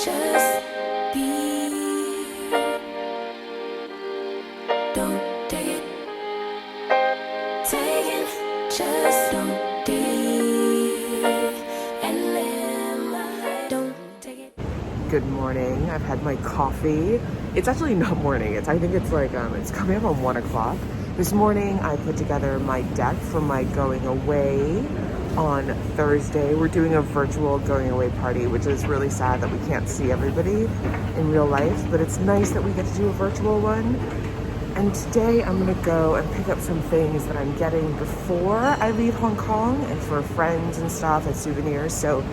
just be. Don't take it. Take it, just don't be. And live my life. Don't take it. Good morning. I've had my coffee. It's actually not morning. I think it's like it's coming up on 1 o'clock. This morning I put together my deck for my going away on Thursday. We're doing a virtual going away party, which is really sad that we can't see everybody in real life, but it's nice that we get to do a virtual one. And today I'm gonna go and pick up some things that I'm getting before I leave Hong Kong and for friends and stuff as souvenirs. So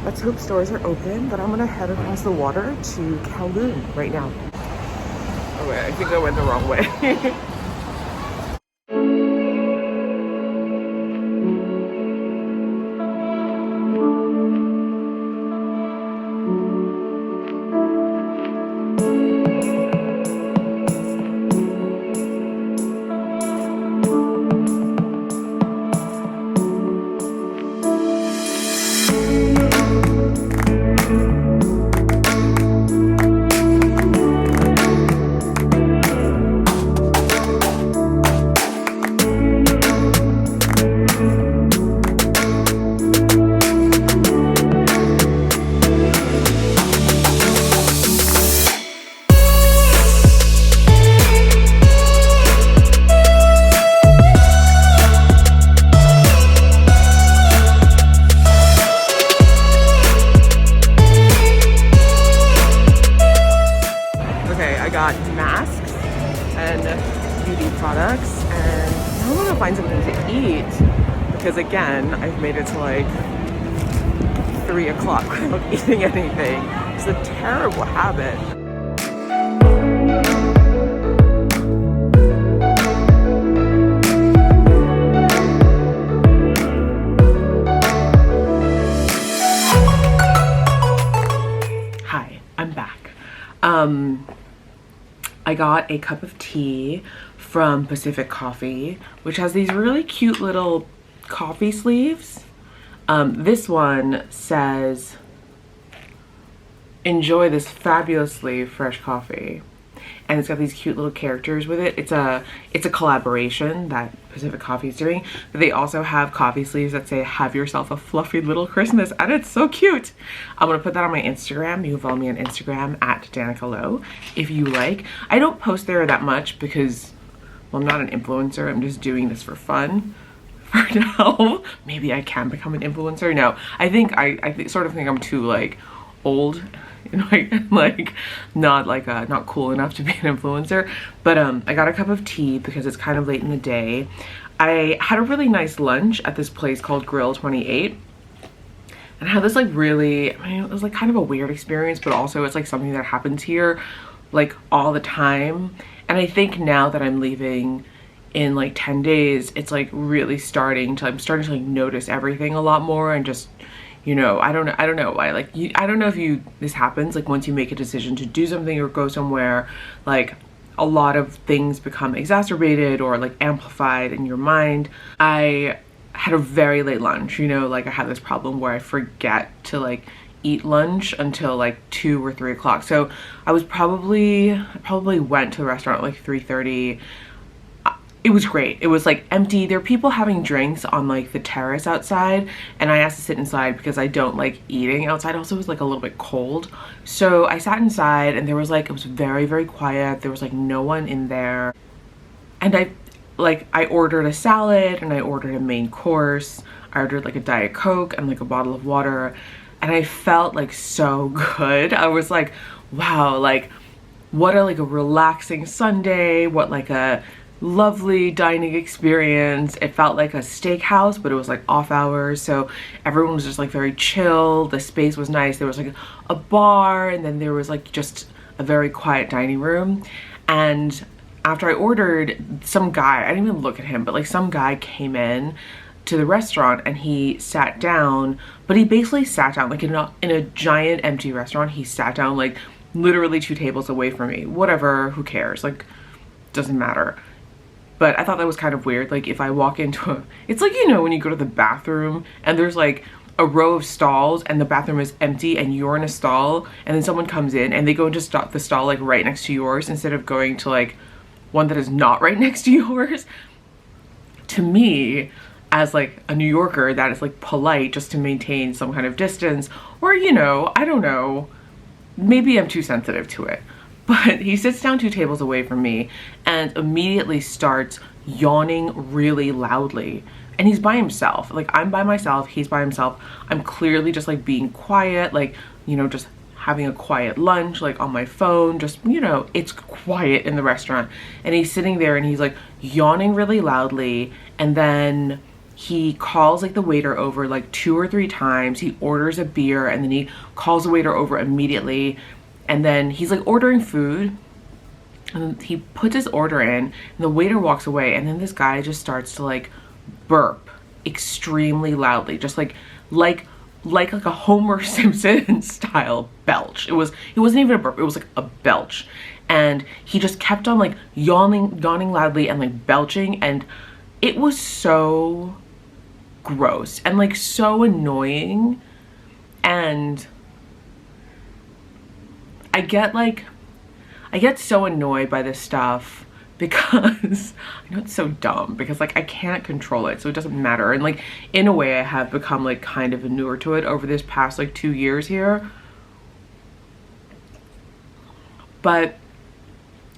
let's hope stores are open, but I'm gonna head across the water to Kowloon right now. Oh wait, I think I went the wrong way. Masks and beauty products, and now I'm gonna find something to eat because again I've made it to like 3 o'clock without eating anything. It's a terrible habit. Hi, I'm back. I got a cup of tea from Pacific Coffee, which has these really cute little coffee sleeves. This one says, "Enjoy this fabulously fresh coffee." And it's got these cute little characters with it. It's a collaboration that Pacific Coffee is doing, but they also have coffee sleeves that say "Have yourself a fluffy little Christmas," and it's so cute. I'm gonna put that on my Instagram. You can follow me on Instagram at Danica Lowe if you like. I don't post there that much because, well, I'm not an influencer. I'm just doing this for fun for now. Maybe I can become an influencer. No, I sort of think I'm too like old. Like not cool enough to be an influencer. But I got a cup of tea because it's kind of late in the day. I had a really nice lunch at this place called Grill 28, and I had this like really, it was like kind of a weird experience, but also it's like something that happens here like all the time. And I think now that I'm leaving in like 10 days, it's like really I'm starting to like notice everything a lot more, and just, you know, I don't know why, like, I don't know if this happens, like once you make a decision to do something or go somewhere, like a lot of things become exacerbated or like amplified in your mind. I had a very late lunch, you know, like I have this problem where I forget to like eat lunch until like 2 or 3 o'clock. So I probably went to the restaurant at like 3:30. It was great. It was like empty. There were people having drinks on like the terrace outside, and I asked to sit inside because I don't like eating outside. Also, it was like a little bit cold. So I sat inside, and there was like, it was very, very quiet. There was like no one in there. And I ordered a salad, and I ordered a main course. I ordered like a Diet Coke and like a bottle of water, and I felt like so good. I was like, wow, like what a relaxing Sunday. What like a lovely dining experience. It felt like a steakhouse, but it was like off hours, so everyone was just like very chill. The space was nice. There was like a bar, and then there was like just a very quiet dining room. And after I ordered, some guy, I didn't even look at him, but like some guy came in to the restaurant and he sat down, but he basically sat down like in a giant empty restaurant. He sat down like literally 2 tables away from me. Whatever, who cares, like doesn't matter. But I thought that was kind of weird. Like if I walk into it's like, you know, when you go to the bathroom and there's like a row of stalls and the bathroom is empty and you're in a stall, and then someone comes in and they go into the stall like right next to yours instead of going to like one that is not right next to yours. To me, as like a New Yorker, that is like polite just to maintain some kind of distance, or you know, I don't know, maybe I'm too sensitive to it. But he sits down 2 tables away from me and immediately starts yawning really loudly. And he's by himself. Like, I'm by myself, he's by himself. I'm clearly just like being quiet, like, you know, just having a quiet lunch, like on my phone, just, you know, it's quiet in the restaurant. And he's sitting there and he's like yawning really loudly. And then he calls like the waiter over like 2 or 3 times. He orders a beer and then he calls the waiter over immediately. And then he's like ordering food and he puts his order in and the waiter walks away, and then this guy just starts to like burp extremely loudly, just like a Homer Simpson style belch. It wasn't even a burp, it was like a belch. And he just kept on like yawning loudly and like belching, and it was so gross and like so annoying. And I get so annoyed by this stuff because I know it's so dumb, because like I can't control it, so it doesn't matter. And like in a way I have become like kind of inured to it over this past like 2 years here. But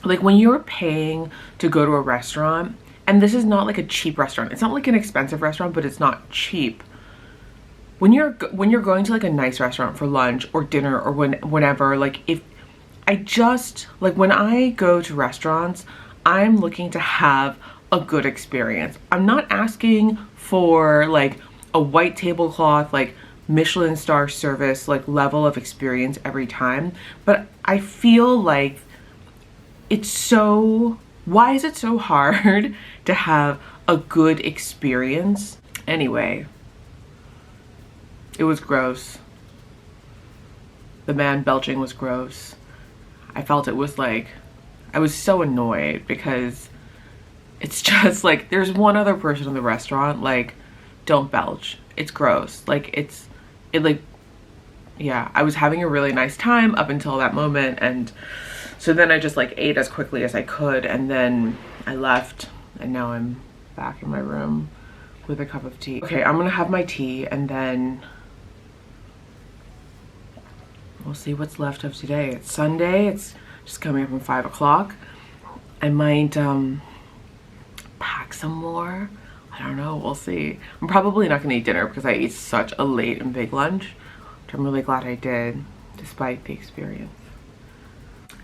like when you're paying to go to a restaurant, and this is not like a cheap restaurant, it's not like an expensive restaurant, but it's not cheap. When you're going to like a nice restaurant for lunch or dinner or whenever, like if I just like when I go to restaurants, I'm looking to have a good experience. I'm not asking for like a white tablecloth, like Michelin star service, like level of experience every time, but I feel like why is it so hard to have a good experience? Anyway, it was gross. The man belching was gross. I felt it was like, I was so annoyed because it's just like, there's one other person in the restaurant, like, don't belch. It's gross. Like, yeah, I was having a really nice time up until that moment. And so then I just like ate as quickly as I could, and then I left, and now I'm back in my room with a cup of tea. Okay, I'm gonna have my tea and then we'll see what's left of today. It's Sunday, it's just coming up from 5 o'clock. I might pack some more. I don't know, we'll see. I'm probably not gonna eat dinner because I ate such a late and big lunch, which I'm really glad I did, despite the experience.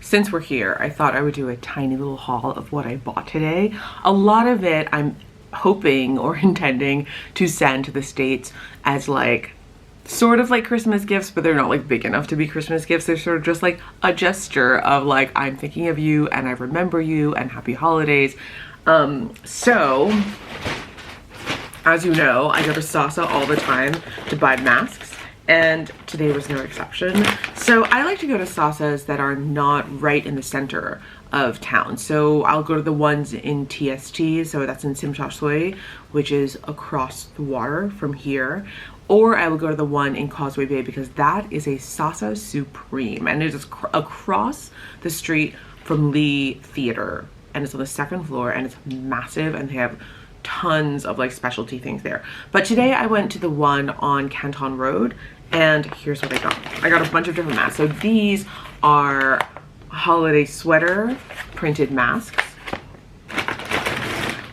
Since we're here, I thought I would do a tiny little haul of what I bought today. A lot of it I'm hoping or intending to send to the States as like sort of like Christmas gifts, but they're not like big enough to be Christmas gifts. They're sort of just like a gesture of like, I'm thinking of you and I remember you and happy holidays. So as you know, I go to Sasa all the time to buy masks, and today was no exception. So I like to go to Sasas that are not right in the center of town. So I'll go to the ones in TST, so that's in Simchasui, which is across the water from here. Or I will go to the one in Causeway Bay because that is a Sasa Supreme, and it is across the street from Lee Theater, and it's on the 2nd floor, and it's massive, and they have tons of like specialty things there. But today I went to the one on Canton Road, and here's what I got. I got a bunch of different masks. So these are holiday sweater printed masks.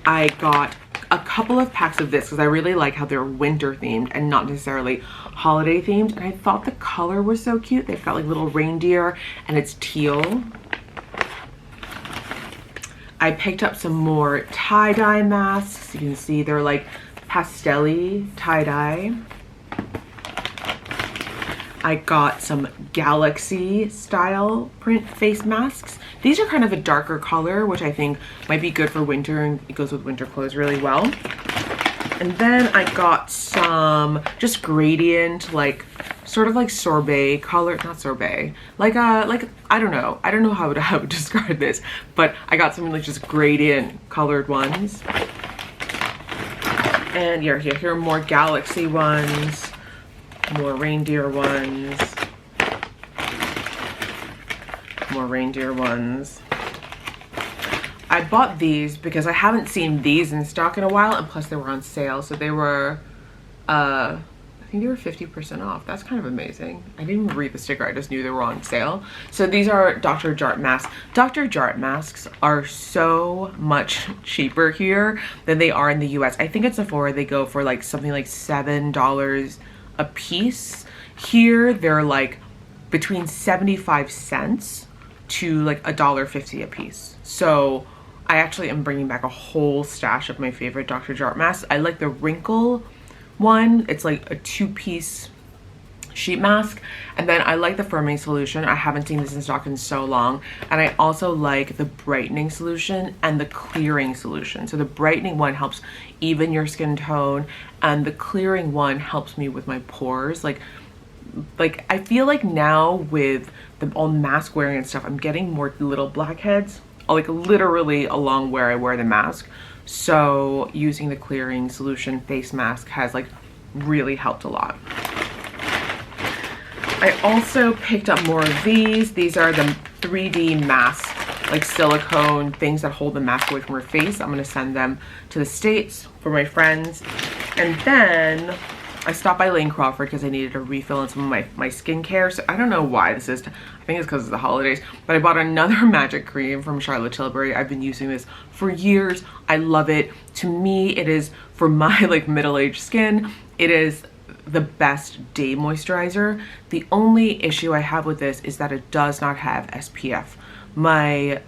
I got a couple of packs of this because I really like how they're winter themed and not necessarily holiday themed, and I thought the color was so cute. They've got like little reindeer and it's teal. I picked up some more tie-dye masks. You can see they're like pastel-y tie-dye. I got some galaxy style print face masks. These are kind of a darker color, which I think might be good for winter, and it goes with winter clothes really well. And then I got some just gradient, like sort of like sorbet color, not sorbet, like I don't know how to describe this, but I got some like just gradient colored ones. And here are more galaxy ones. More reindeer ones. More reindeer ones. I bought these because I haven't seen these in stock in a while, and plus they were on sale. So they were, I think they were 50% off. That's kind of amazing. I didn't even read the sticker. I just knew they were on sale. So these are Dr. Jart masks. Dr. Jart masks are so much cheaper here than they are in the US. I think at Sephora they go for like something like $7 a piece. Here they're like between 75 cents to like $1.50 a piece. So I actually am bringing back a whole stash of my favorite Dr. Jart masks. I like the wrinkle one. It's like a 2-piece sheet mask. And then I like the firming solution. I haven't seen this in stock in so long. And I also like the brightening solution and the clearing solution. So the brightening one helps even your skin tone, and the clearing one helps me with my pores. Like I feel like now with the all mask wearing and stuff, I'm getting more little blackheads, like literally along where I wear the mask. So using the clearing solution face mask has like really helped a lot. I also picked up more of these. These are the 3D mask, like silicone things that hold the mask away from her face. I'm gonna send them to the States for my friends. And then I stopped by Lane Crawford because I needed a refill on some of my skincare. So I don't know why this is. I think it's because of the holidays. But I bought another magic cream from Charlotte Tilbury. I've been using this for years. I love it. To me, it is, for my like middle-aged skin, it is the best day moisturizer. The only issue I have with this is that it does not have SPF. My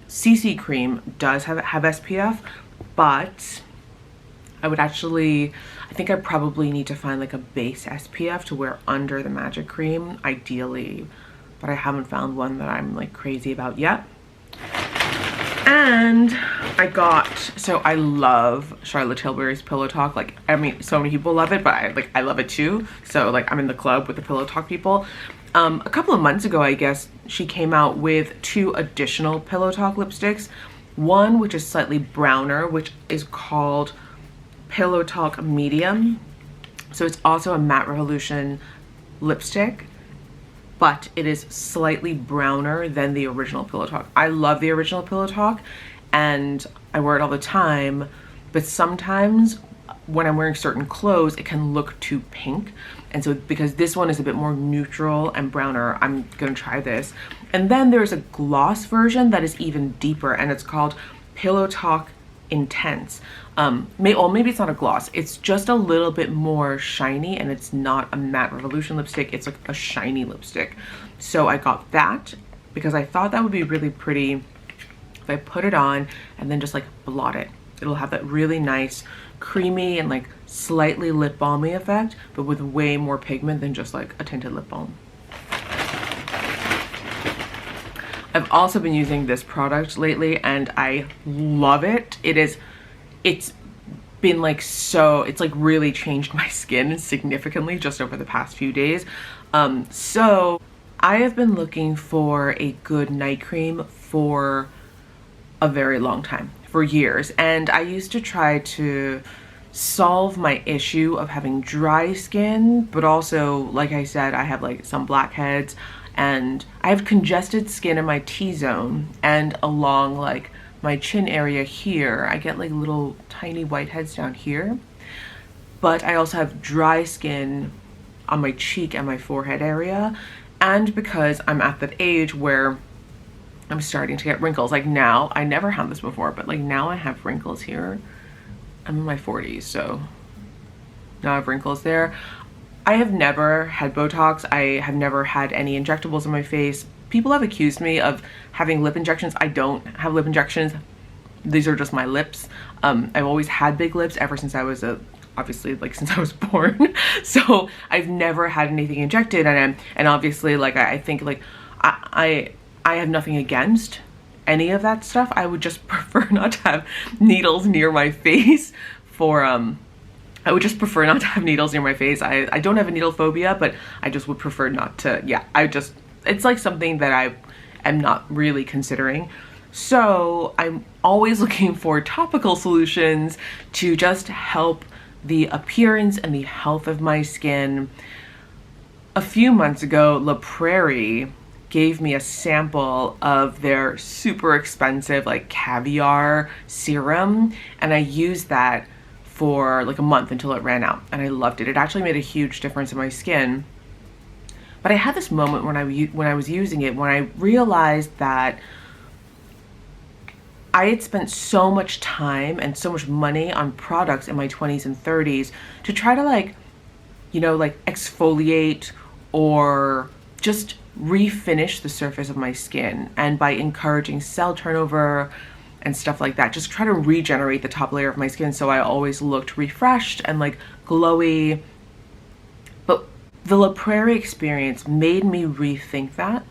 CC cream does have SPF, but I would actually, I think I probably need to find like a base SPF to wear under the magic cream, ideally, but I haven't found one that I'm like crazy about yet. And I got, so I love Charlotte Tilbury's Pillow Talk. Like, I mean, so many people love it, but I love it too. So like I'm in the club with the Pillow Talk people. A couple of months ago, I guess, she came out with 2 additional Pillow Talk lipsticks. One which is slightly browner, which is called Pillow Talk Medium. So it's also a Matte Revolution lipstick, but it is slightly browner than the original Pillow Talk. I love the original Pillow Talk and I wear it all the time, but sometimes when I'm wearing certain clothes, it can look too pink. And so because this one is a bit more neutral and browner, I'm gonna try this. And then there's a gloss version that is even deeper, and it's called Pillow Talk Intense. Maybe it's not a gloss, it's just a little bit more shiny, and it's not a Matte Revolution lipstick, it's like a shiny lipstick. So I got that because I thought that would be really pretty if I put it on and then just like blot it. It'll have that really nice creamy and like slightly lip balmy effect, but with way more pigment than just like a tinted lip balm. I've also been using this product lately and I love it. It's been like it's like really changed my skin significantly just over the past few days. So I have been looking for a good night cream for a very long time, for years, and I used to try to solve my issue of having dry skin, but also, like I said, I have like some blackheads and I have congested skin in my T-zone and along like my chin area here. I get like little tiny whiteheads down here, but I also have dry skin on my cheek and my forehead area. And because I'm at that age where I'm starting to get wrinkles, like now, I never had this before, but like now I have wrinkles here. I'm in my 40s, so now I have wrinkles there. I have never had Botox. I have never had any injectables in my face. People have accused me of having lip injections. I don't have lip injections. These are just my lips. I've always had big lips ever since I was obviously like since I was born. So I've never had anything injected, and obviously like I think like I have nothing against any of that stuff. I would just prefer not to have needles near my face for I would just prefer not to have needles near my face. I don't have a needle phobia, but I just would prefer not to. Yeah, it's like something that I am not really considering. So I'm always looking for topical solutions to just help the appearance and the health of my skin. A few months ago, La Prairie gave me a sample of their super expensive like caviar serum, and I used that for like a month until it ran out, and I loved it. It actually made a huge difference in my skin. But I had this moment when I was using it, when I realized that I had spent so much time and so much money on products in my 20s and 30s to try to like, you know, like exfoliate or just refinish the surface of my skin, and by encouraging cell turnover and stuff like that, just try to regenerate the top layer of my skin so I always looked refreshed and like glowy. But the La Prairie experience made me rethink that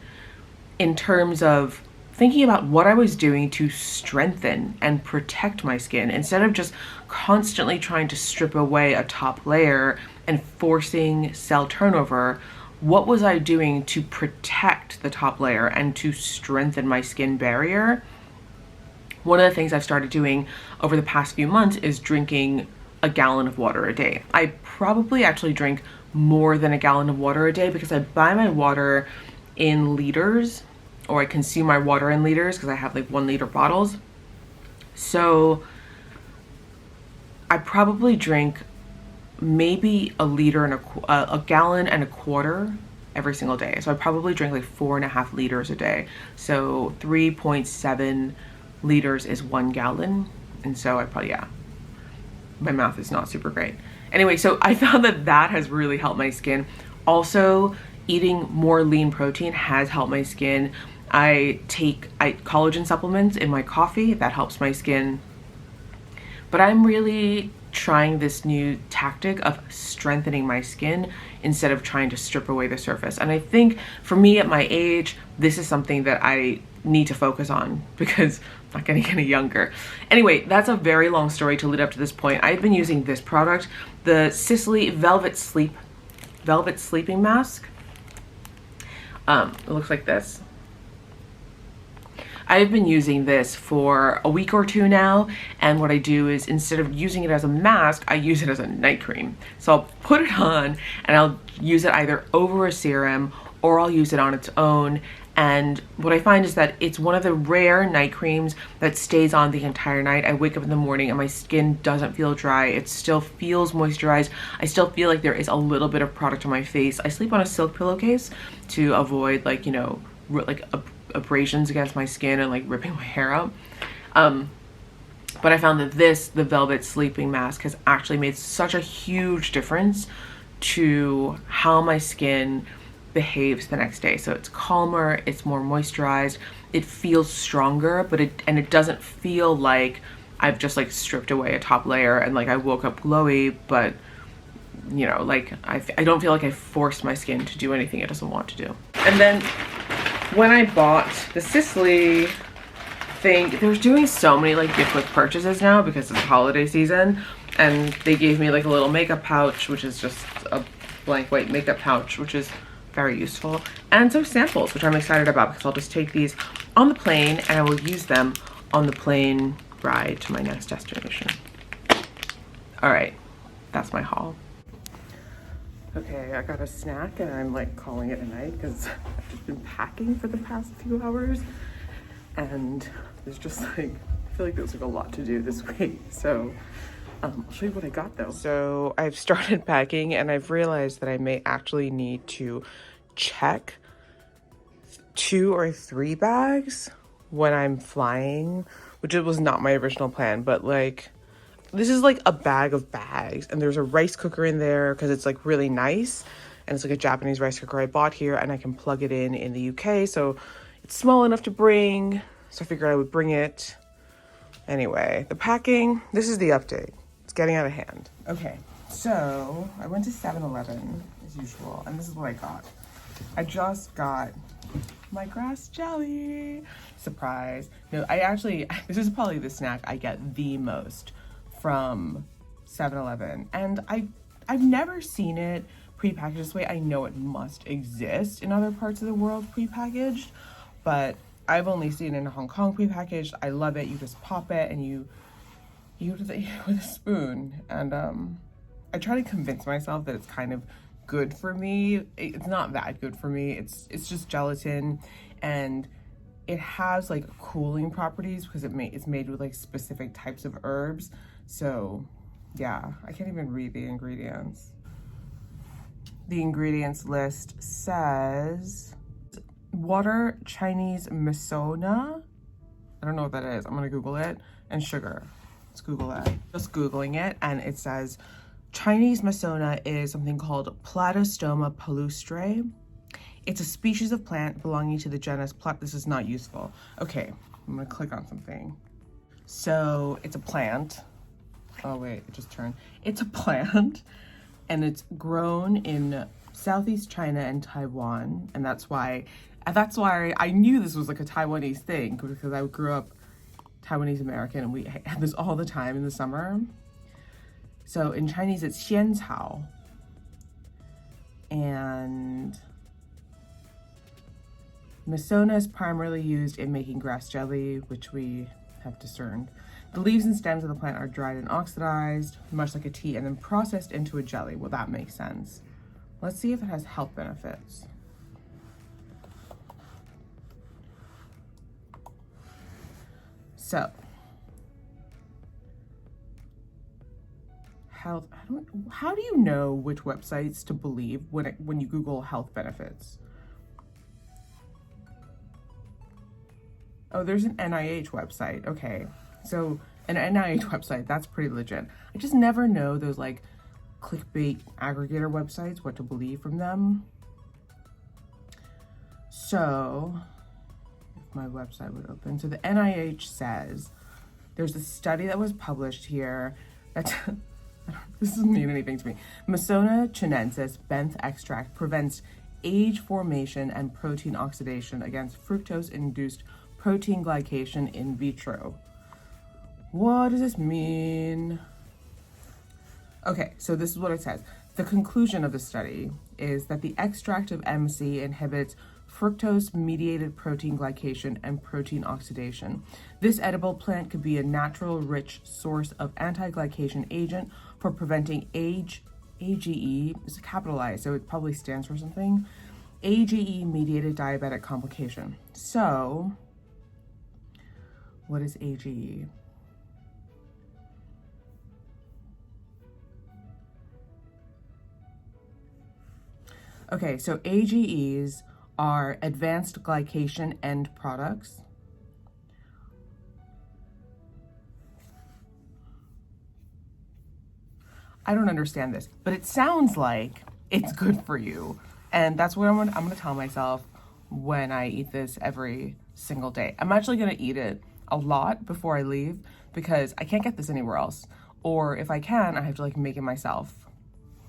in terms of thinking about what I was doing to strengthen and protect my skin, instead of just constantly trying to strip away a top layer and forcing cell turnover. What was I doing to protect the top layer and to strengthen my skin barrier? One of the things I've started doing over the past few months is drinking a gallon of water a day. I probably actually drink more than a gallon of water a day because I buy my water in liters, or I consume my water in liters because I have like 1 liter bottles. So I probably drink maybe a gallon and a quarter every single day. So I probably drink like 4.5 liters a day. So 3.7 liters is 1 gallon. And so I probably, yeah, my math is not super great. Anyway, so I found that that has really helped my skin. Also, eating more lean protein has helped my skin. I take collagen supplements in my coffee. That helps my skin. But I'm really trying this new tactic of strengthening my skin instead of trying to strip away the surface. And I think for me at my age, this is something that I need to focus on because I'm not getting any younger. Anyway, that's a very long story to lead up to this point. I've been using this product, the Sisley Velvet Sleeping Mask. It looks like this. I've been using this for a week or two now, and what I do is, instead of using it as a mask, I use it as a night cream. So I'll put it on and I'll use it either over a serum or I'll use it on its own. And what I find is that it's one of the rare night creams that stays on the entire night. I wake up in the morning and my skin doesn't feel dry. It still feels moisturized. I still feel like there is a little bit of product on my face. I sleep on a silk pillowcase to avoid, like, you know, like abrasions against my skin and like ripping my hair out. But I found that the Velvet Sleeping Mask has actually made such a huge difference to how my skin behaves the next day. So it's calmer, it's more moisturized, it feels stronger, but it doesn't feel like I've just like stripped away a top layer and like I woke up glowy, but you know, like I don't feel like I forced my skin to do anything it doesn't want to do. And then when I bought the Sisley thing, they're doing so many like gift with purchases now because it's holiday season, and they gave me like a little makeup pouch, which is just a blank white makeup pouch, which is very useful, and some samples, which I'm excited about because I'll just take these on the plane and I will use them on the plane ride to my next destination. All right, that's my haul. Okay, I got a snack and I'm like calling it a night because I've just been packing for the past few hours, and there's just like, I feel like there's like a lot to do this week. So I'll show you what I got though. So I've started packing and I've realized that I may actually need to check 2 or 3 bags when I'm flying, which it was not my original plan, but like, this is like a bag of bags, and there's a rice cooker in there because it's like really nice, and it's like a Japanese rice cooker I bought here, and I can plug it in the UK, so it's small enough to bring, so I figured I would bring it. Anyway, the packing, this is the update. It's getting out of hand. Okay, so I went to 7-Eleven as usual, and this is what I got. I just got my grass jelly. Surprise. No, I actually, this is probably the snack I get the most from 7-Eleven, and I've never seen it prepackaged this way. I know it must exist in other parts of the world prepackaged, but I've only seen it in Hong Kong prepackaged. I love it. You just pop it and you eat it with a spoon, and I try to convince myself that it's kind of good for me. It's not that good for me. It's just gelatin, and it has like cooling properties because it's made with like specific types of herbs. So yeah, I can't even read the ingredients. The ingredients list says water, Chinese misona, I don't know what that is, I'm gonna Google it, and sugar. Let's Google that. Just Googling it, and it says Chinese misona is something called Platystoma palustre. It's a species of plant belonging to the genus this is not useful. Okay, I'm gonna click on something. So it's a plant. Oh wait, it just turned. It's a plant, and it's grown in Southeast China and Taiwan, and that's why I knew this was like a Taiwanese thing, because I grew up Taiwanese American, and we had this all the time in the summer. So in Chinese, it's xiancao, and misona is primarily used in making grass jelly, which we have discerned. The leaves and stems of the plant are dried and oxidized, much like a tea, and then processed into a jelly. Well, that makes sense. Let's see if it has health benefits. So, health, how do you know which websites to believe when you Google health benefits? Oh, there's an NIH website. Okay, so an NIH website, that's pretty legit. I just never know those like clickbait aggregator websites, what to believe from them. So, if my website would open. So the NIH says there's a study that was published here that this doesn't mean anything to me. Misona chinensis benth extract prevents age formation and protein oxidation against fructose-induced protein glycation in vitro. What does this mean? Okay, so this is what it says. The conclusion of the study is that the extract of MC inhibits fructose-mediated protein glycation and protein oxidation. This edible plant could be a natural, rich source of anti-glycation agent for preventing AGE, it's capitalized, so it probably stands for something, AGE-mediated diabetic complication. So, what is AGE? Okay, so AGEs are advanced glycation end products. I don't understand this, but it sounds like it's good for you. And that's what I'm gonna tell myself when I eat this every single day. I'm actually gonna eat it a lot before I leave because I can't get this anywhere else. Or if I can, I have to like make it myself.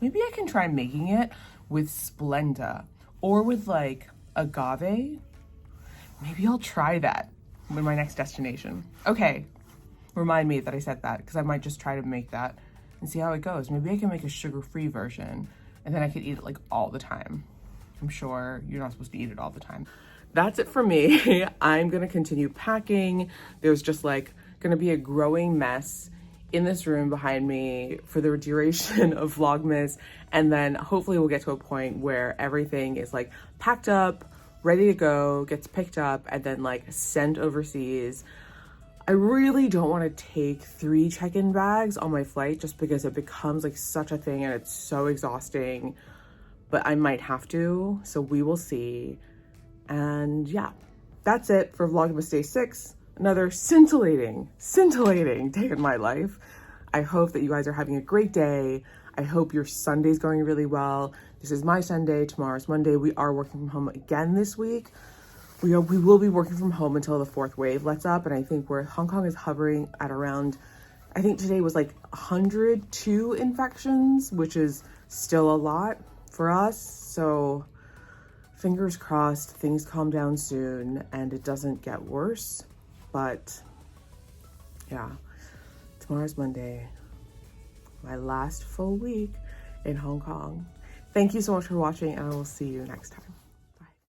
Maybe I can try making it with Splenda or with like agave. Maybe I'll try that with my next destination. Okay, remind me that I said that because I might just try to make that and see how it goes. Maybe I can make a sugar-free version and then I could eat it like all the time. I'm sure you're not supposed to eat it all the time. That's it for me. I'm gonna continue packing. There's just like gonna be a growing mess in this room behind me for the duration of Vlogmas, and then hopefully we'll get to a point where everything is like packed up, ready to go, gets picked up, and then like sent overseas. I really don't want to take 3 check-in bags on my flight just because it becomes like such a thing and it's so exhausting, but I might have to, so we will see. And yeah, that's it for Vlogmas Day 6. Another scintillating day in my life. I hope that you guys are having a great day. I hope your Sunday's going really well. This is my Sunday, tomorrow's Monday. We are working from home again this week. We will be working from home until the 4th wave lets up, and I think Hong Kong is hovering at around, I think today was like 102 infections, which is still a lot for us. So fingers crossed things calm down soon and it doesn't get worse. But yeah, tomorrow's Monday, my last full week in Hong Kong. Thank you so much for watching, and I will see you next time.